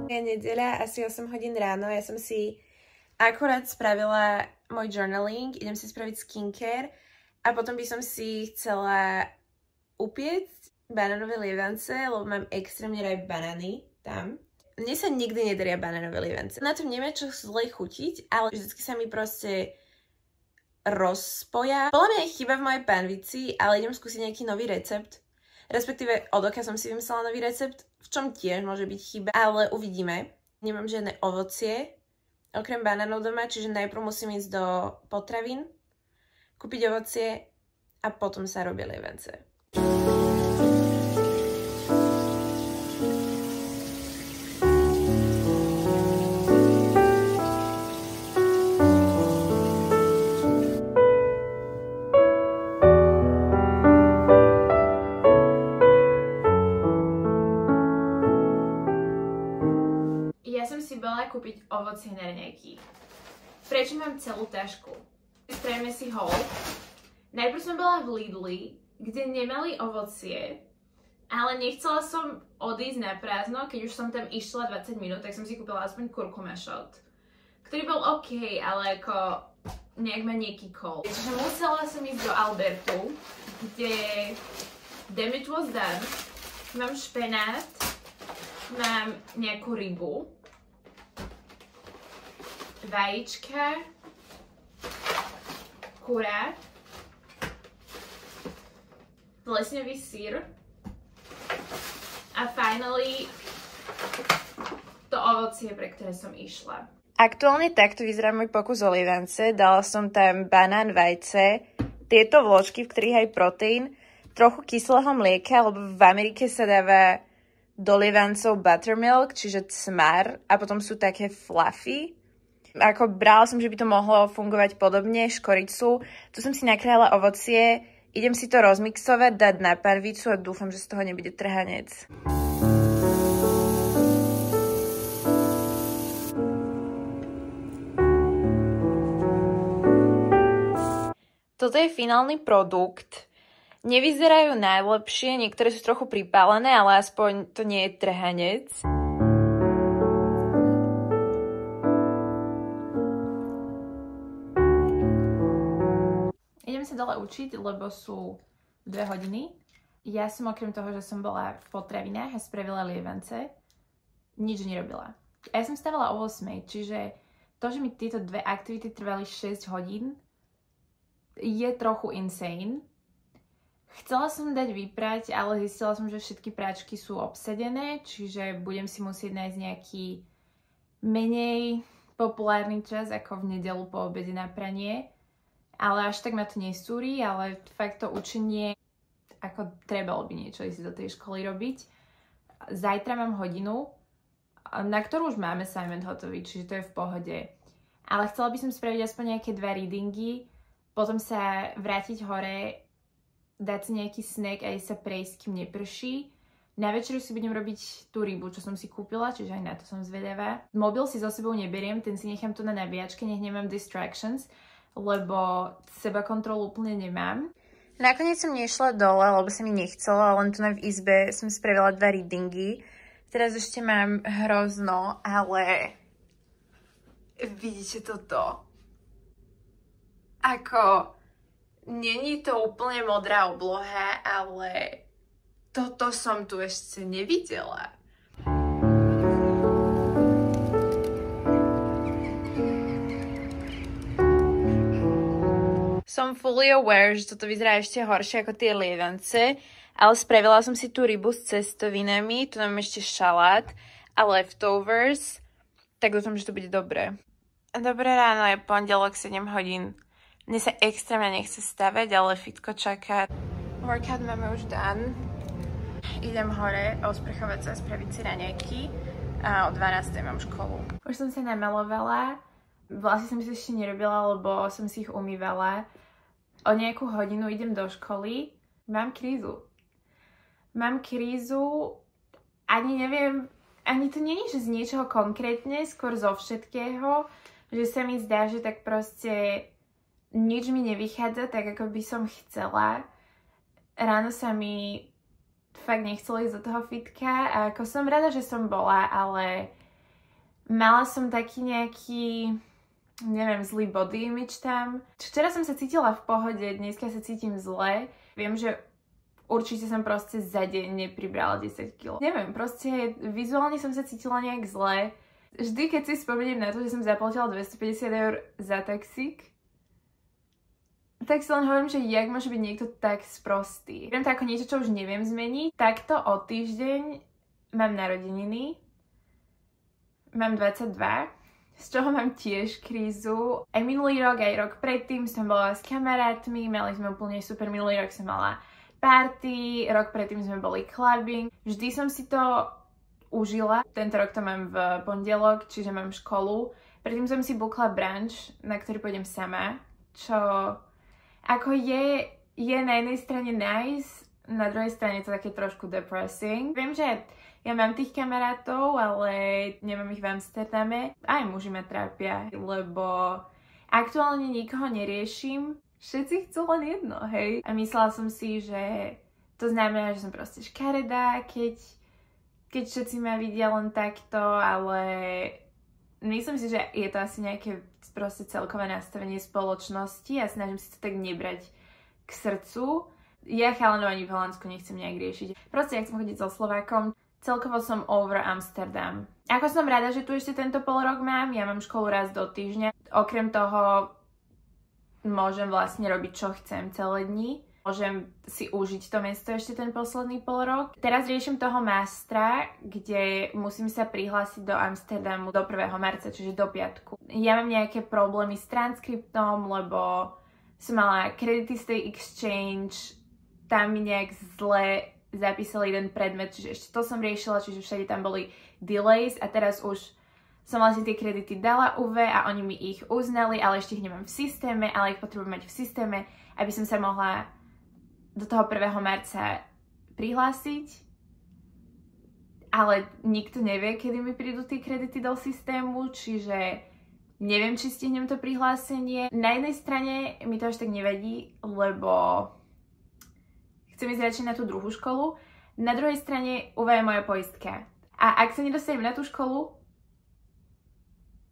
Je nedeľa, asi 8 hodín ráno, ja som si akurát spravila môj journaling, idem si spraviť skincare a potom by som si chcela upiecť banánové lievance, lebo mám extrémne rád banány tam. Mne sa nikdy nedaria banánové lievance. Na tom neviem, čo zle chutiť, ale vždycky sa mi proste rozpoja. Podľa mňa je chyba v mojej panvici, ale idem skúsiť nejaký nový recept. Respektíve od oka som si vymyslela nový recept, v čom tiež môže byť chyba, ale uvidíme. Nemám žiadne ovocie, okrem banánov doma, čiže najprv musím ísť do potravín, kúpiť ovocie a potom sa robia lievance. Ja som si bola kúpiť ovocie na raňajky. Prečo mám celú tašku? Spravíme si haul. Najprv som bola v Lidli, kde nemali ovocie, ale nechcela som odísť na prázdno, keď už som tam išla 20 minút, tak som si kúpila aspoň kurkuma shot, ktorý bol OK, ale ako nejak ma nekýkol. Čiže musela som ísť do Albertu, kde damage was done. Mám špenát, mám nejakú rybu, vajíčka, kurát, plesňový syr a finally to ovocie, pre ktoré som išla. Aktuálne takto vyzerá môj pokus o lievance. Dala som tam banán, vajce, tieto vločky, v ktorých aj proteín, trochu kyslého mlieka, lebo v Amerike sa dáva do lievancov buttermilk, čiže cmar, a potom sú také fluffy. Ako brala som, že by to mohlo fungovať podobne, škoricu. Tu som si nakrájala ovocie, idem si to rozmixovať, dať na panvicu a dúfam, že z toho nebude trhanec. Toto je finálny produkt. Nevyzerajú najlepšie, niektoré sú trochu pripálené, ale aspoň to nie je trhanec. Idem sa dole učiť, lebo sú 2 hodiny. Ja som okrem toho, že som bola v potravinách a spravila lievance, nič nerobila. A ja som stávala o 8, čiže to, že mi tieto 2 aktivity trvali 6 hodín, je trochu insane. Chcela som dať vyprať, ale zistila som, že všetky práčky sú obsadené, čiže budem si musieť nájsť nejaký menej populárny čas ako v nedeľu po obede na pranie. Ale až tak ma to nesúri, ale fakt to učenie, ako trebalo by niečo ísť do tej školy robiť. Zajtra mám hodinu, na ktorú už máme assignment hotový, čiže to je v pohode. Ale chcela by som spraviť aspoň nejaké 2 readingy, potom sa vrátiť hore, dať si nejaký snack a ísť sa prejsť, kým neprší. Na večeru si budem robiť tú rybu, čo som si kúpila, čiže aj na to som zvedavá. Mobil si so sebou neberiem, ten si nechám tu na nabíjačke, nech nemám distractions, lebo seba kontrolu úplne nemám. Nakoniec som nešla dole, lebo sa mi nechcelo, len tu v izbe som spravila 2 readingy. Teraz ešte mám hrozno, ale vidíte toto? Ako, není to úplne modrá obloha, ale toto som tu ešte nevidela. Som fully aware, že toto vyzerá ešte horšie ako tie lievance, ale spravila som si tú rybu s cestovinami, tu mám ešte šalát a leftovers, tak dúfam, že to bude dobré. Dobré ráno, je pondelok 7 hodín. Mne sa extrémne nechce stavať, ale fitko čaká. Workout máme už done. Idem hore osprchovať sa, spraviť si raňajky a o 12. mám školu. Už som sa namalovala, vlasy som si ešte nerobila, lebo som si ich umývala. O nejakú hodinu idem do školy. Mám krízu. Ani neviem, ani to nie je, že z niečoho konkrétne, skôr zo všetkého, že sa mi zdá, že tak proste nič mi nevychádza tak, ako by som chcela. Ráno sa mi fakt nechcelo ísť do toho fitka a ako som rada, že som bola, ale Mala som taký nejaký, neviem, zlý body image tam. Včera som sa cítila v pohode, dneska sa cítim zle. Viem, že určite som proste za deň nepribrala 10 kg. Neviem, proste vizuálne som sa cítila nejak zle. Vždy, keď si spomeniem na to, že som zaplatila 250 € za taxík, tak si len hovorím, že jak môže byť niekto tak sprostý. Viem to ako niečo, čo už neviem zmeniť. Takto o týždeň mám narodeniny. Mám 22, z čoho mám tiež krízu. Aj minulý rok, aj rok predtým som bola s kamarátmi, mali sme úplne super, minulý rok som mala party, rok predtým sme boli clubbing. Vždy som si to užila. Tento rok to mám v pondelok, čiže mám školu. Predtým som si bookla brunch, na ktorý pôjdem sama, čo ako je na jednej strane nice, na druhej strane to také trošku depressing. Viem, že ja mám tých kamarátov, ale nemám ich v Amsterdame. Aj muži ma trápia, lebo aktuálne nikoho neriešim. Všetci chcú len jedno, hej. A myslela som si, že to znamená, že som proste škaredá, keď všetci ma vidia len takto, ale myslím si, že je to asi nejaké proste celkové nastavenie spoločnosti a snažím si to tak nebrať k srdcu. Ja chalanov ani v Holandsku nechcem nejak riešiť. Proste, ak som chodiť so Slovákom, celkovo som over Amsterdam. Ako som rada, že tu ešte tento polrok mám, ja mám školu raz do týždňa. Okrem toho môžem vlastne robiť, čo chcem celé dni. Môžem si užiť to mesto ešte ten posledný polrok. Teraz riešim toho mastra, kde musím sa prihlásiť do Amsterdamu do 1. marca, čiže do piatku. Ja mám nejaké problémy s transkriptom, lebo som mala credity z tej exchange, tam mi nejak zle zapísali jeden predmet, čiže ešte to som riešila, čiže všade tam boli delays a teraz už som vlastne tie kredity dala UV a oni mi ich uznali, ale ešte ich nemám v systéme, ale ich potrebujem mať v systéme, aby som sa mohla do toho 1. marca prihlásiť. Ale nikto nevie, kedy mi prídu tie kredity do systému, čiže neviem, či stihnem to prihlásenie. Na jednej strane mi to až tak nevadí, lebo chcem ísť radšej na tú druhú školu. Na druhej strane UV je moja poistka. A ak sa nedostanem na tú školu,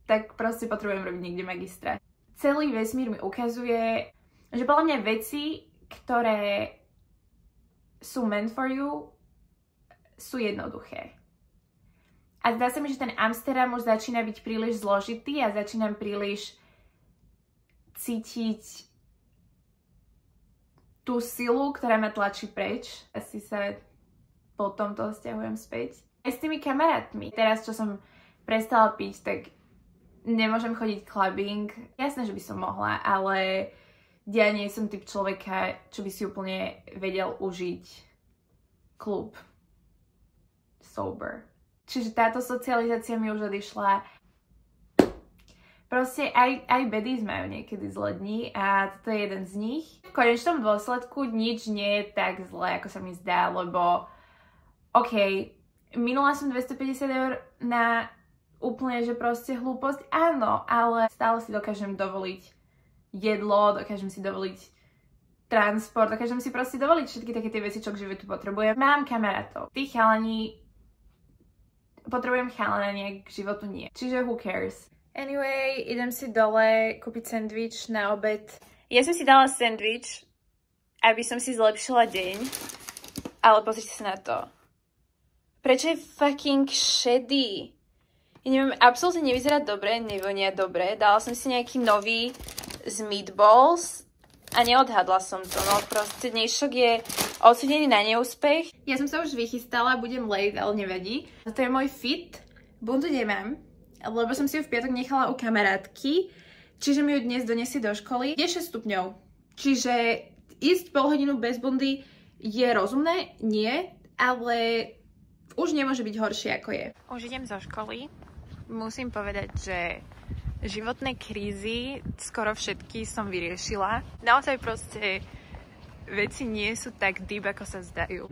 tak proste potrebujem robiť niekde magistra. Celý vesmír mi ukazuje, že podľa mňa veci, ktoré sú meant for you, sú jednoduché. A zdá sa mi, že ten Amsterdam už začína byť príliš zložitý a začínam príliš cítiť tú silu, ktorá ma tlačí preč. Asi sa po tomto sťahujem späť. Aj s tými kamarátmi. Teraz, čo som prestala piť, tak nemôžem chodiť clubbing. Jasné, že by som mohla, ale ja nie som typ človeka, čo by si úplne vedel užiť klub sober. Čiže táto socializácia mi už odišla. Proste aj baddies majú niekedy zlé dni a toto je jeden z nich. V konečnom dôsledku nič nie je tak zlé, ako sa mi zdá, lebo minula som 250 € na úplne, že proste hlúposť, áno, ale stále si dokážem dovoliť jedlo, dokážem si dovoliť transport, dokážem si proste dovoliť všetky také tie veci, čo k životu potrebujem. Mám kamarátov. Tí chalani, potrebujem chalana, nejak k životu nie. Čiže who cares? Anyway, idem si dole kúpiť sendvič na obed. Ja som si dala sendvič, aby som si zlepšila deň, ale pozrite sa na to. Prečo je fucking šedý? Ja neviem, absolútne nevyzerá dobre, nevonia dobre. Dala som si nejaký nový z meatballs a neodhadla som to. No proste dnešok je odsúdený na neúspech. Ja som sa už vychystala, budem late, ale nevadí. Toto je môj fit. Bundu nemám, lebo som si ju v piatok nechala u kamarátky, čiže mi ju dnes donesie do školy. Je 6 stupňov, čiže ísť pol hodinu bez bundy je rozumné? Nie, ale už nemôže byť horšie ako je. Už idem zo školy. Musím povedať, že životné krízy skoro všetky som vyriešila. Naozaj proste veci nie sú tak deep, ako sa zdajú.